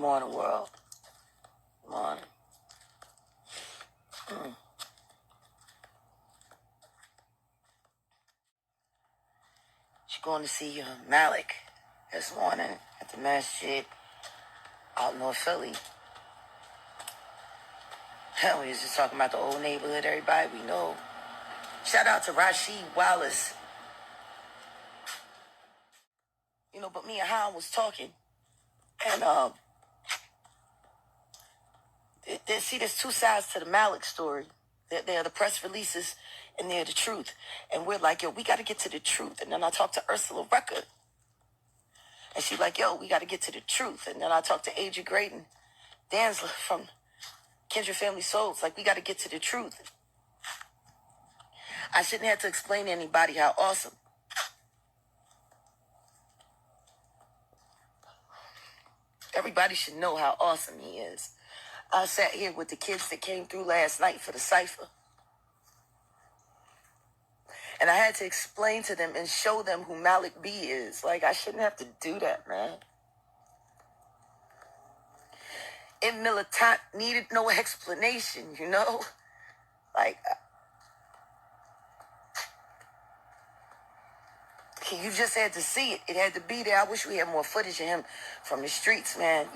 morning, world. Good morning. She's going to see Malik this morning at the masjid out in North Philly. Hell, we was just talking about the old neighborhood, everybody we know. Shout out to Rashid Wallace. But me and Han was talking, and there's two sides to the Malik story. They're the press releases, and they're the truth. And we're like, yo, we got to get to the truth. And then I talked to Ursula Rucker, and she's like, yo, we got to get to the truth. And then I talked to Adria Graydon Danzler from Kindred Family Souls, like, we got to get to the truth. I shouldn't have to explain to anybody how awesome. Everybody should know how awesome he is. I sat here with the kids that came through last night for the cipher. And I had to explain to them and show them who Malik B is. Like, I shouldn't have to do that, man. And Militant needed no explanation, Like, you just had to see it. It had to be there. I wish we had more footage of him from the streets, man.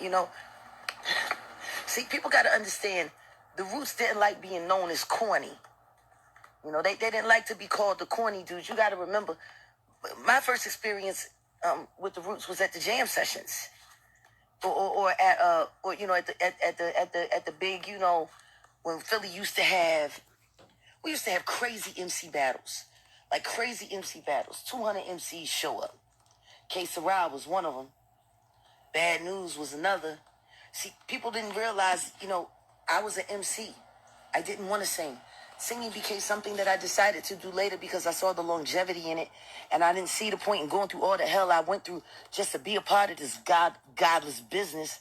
See, people got to understand, the Roots didn't like being known as corny. They didn't like to be called the corny dudes. You got to remember, my first experience with the Roots was at the jam sessions, or at the big, when Philly used to have, we used to have crazy MC battles, like crazy MC battles. 200 MCs show up. K Sarah was one of them. Bad News was another. See, people didn't realize, I was an MC. I didn't want to sing. Singing became something that I decided to do later because I saw the longevity in it, and I didn't see the point in going through all the hell I went through just to be a part of this godless business.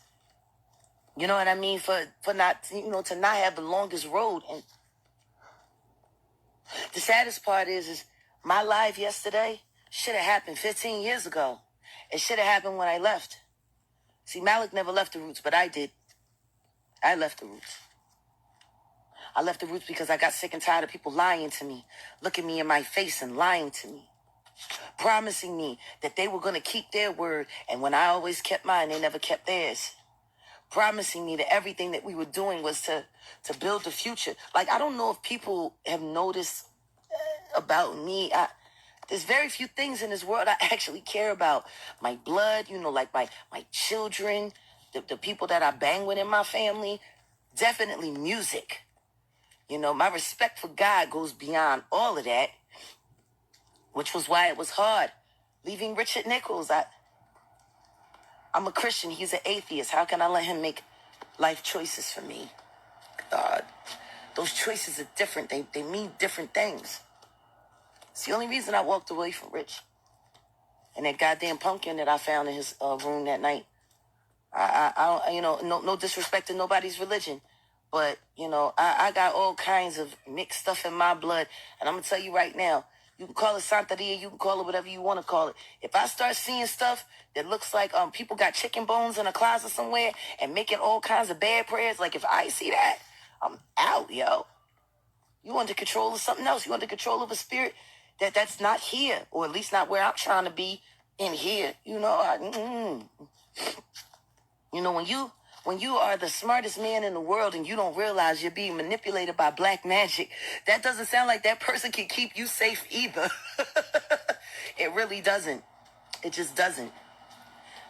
You know what I mean? For not, to not have the longest road. And the saddest part is my life yesterday should have happened 15 years ago. It should have happened when I left. See, Malik never left the Roots, but I did. I left the Roots. I left the Roots because I got sick and tired of people lying to me, looking me in my face and lying to me, promising me that they were going to keep their word, and when I always kept mine, they never kept theirs. Promising me that everything that we were doing was to build the future. Like, I don't know if people have noticed about me. There's very few things in this world I actually care about. My blood, like my children, the people that I bang with in my family, definitely music. My respect for God goes beyond all of that, which was why it was hard leaving Richard Nichols. I'm a Christian. He's an atheist. How can I let him make life choices for me? God, those choices are different. They mean different things. It's the only reason I walked away from Rich. And that goddamn pumpkin that I found in his room that night. I no disrespect to nobody's religion, but I got all kinds of mixed stuff in my blood, and I'm gonna tell you right now, you can call it Santeria, you can call it whatever you want to call it. If I start seeing stuff that looks like people got chicken bones in a closet somewhere and making all kinds of bad prayers, like if I see that, I'm out, yo. You under control of something else. You under control of a spirit that's not here, or at least not where I'm trying to be in here. When you are the smartest man in the world and you don't realize you're being manipulated by black magic, that doesn't sound like that person can keep you safe either. It really doesn't. It just doesn't.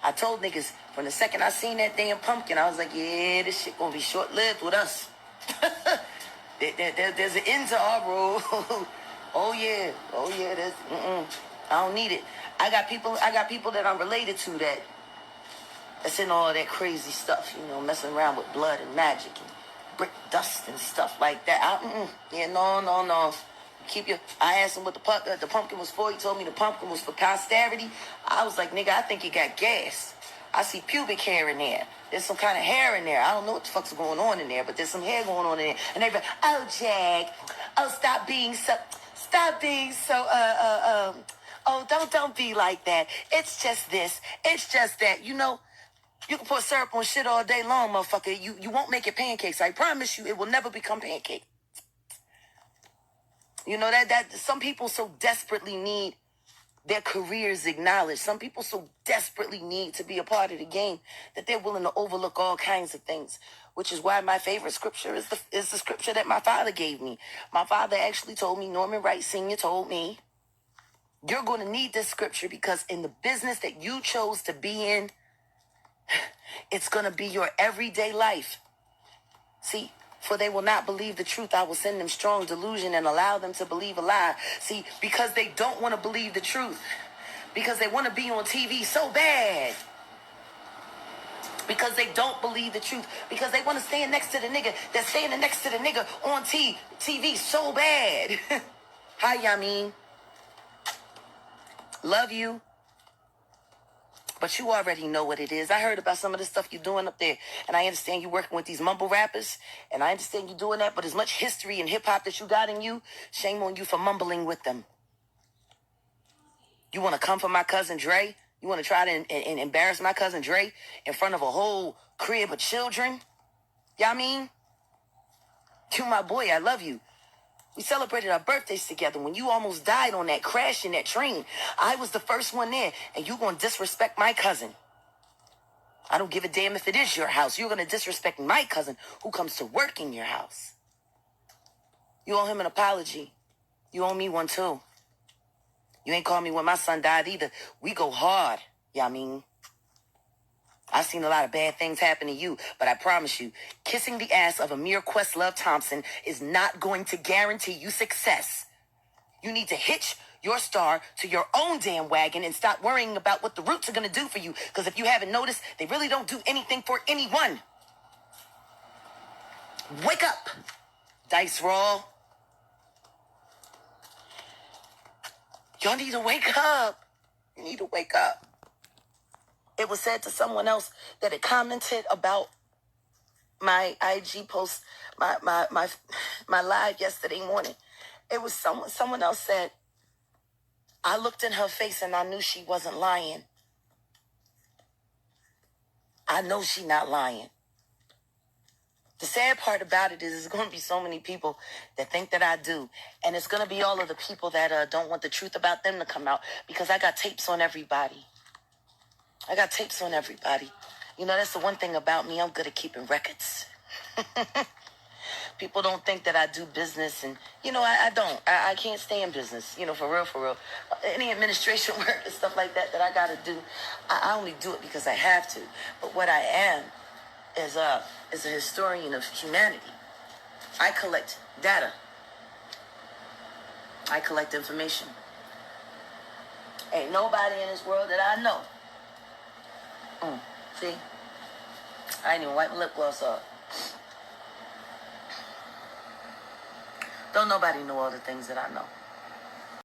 I told niggas from the second I seen that damn pumpkin, I was like, yeah, this shit gonna be short-lived with us. There's an end to our road. Oh yeah. I don't need it. I got people that I'm related to that's in all that crazy stuff, messing around with blood and magic and brick dust and stuff like that. No. I asked him what the pumpkin was for. He told me the pumpkin was for posterity. I was like, nigga, I think you got gas. I see pubic hair in there. There's some kind of hair in there. I don't know what the fuck's going on in there, but there's some hair going on in there. And everybody, oh, Jag, stop being so, oh, don't be like that. It's just this. It's just that. You You can put syrup on shit all day long, motherfucker. You won't make it pancakes. I promise you, it will never become pancake. You know that some people so desperately need their careers acknowledged. Some people so desperately need to be a part of the game that they're willing to overlook all kinds of things, which is why my favorite scripture is the scripture that my father gave me. My father actually told me, Norman Wright Sr. told me, you're going to need this scripture because in the business that you chose to be in, it's going to be your everyday life. See, for they will not believe the truth, I will send them strong delusion and allow them to believe a lie. See, because they don't want to believe the truth. Because they want to be on TV so bad. Because they don't believe the truth. Because they want to stand next to the nigga that's standing next to the nigga on TV so bad. Hi, Yamin. Love you. But you already know what it is. I heard about some of the stuff you're doing up there. And I understand you're working with these mumble rappers. And I understand you're doing that. But as much history and hip-hop that you got in you, shame on you for mumbling with them. You want to come for my cousin Dre? You want to try to embarrass my cousin Dre in front of a whole crib of children? Y'all mean? You my boy. I love you. We celebrated our birthdays together. When you almost died on that crash in that train, I was the first one there, and you gonna disrespect my cousin. I don't give a damn if it is your house. You're gonna disrespect my cousin who comes to work in your house. You owe him an apology. You owe me one too. You ain't called me when my son died either. We go hard, y'all mean. I've seen a lot of bad things happen to you, but I promise you, kissing the ass of Amir Questlove Thompson is not going to guarantee you success. You need to hitch your star to your own damn wagon and stop worrying about what the Roots are going to do for you. Because if you haven't noticed, they really don't do anything for anyone. Wake up, Dice Roll. Y'all need to wake up. You need to wake up. It was said to someone else that had commented about my IG post, my live yesterday morning. It was someone else said, I looked in her face and I knew she wasn't lying. I know she not lying. The sad part about it is there's going to be so many people that think that I do. And it's going to be all of the people that don't want the truth about them to come out because I got tapes on everybody. I got tapes on everybody. You know, that's the one thing about me. I'm good at keeping records. People don't think that I do business. And, you know, I don't. I can't stay in business, you know, for real, for real. Any administration work and stuff like that I got to do, I only do it because I have to. But what I am is a historian of humanity. I collect data. I collect information. Ain't nobody in this world that I know. See? I ain't even wipe my lip gloss off. Don't nobody know all the things that I know.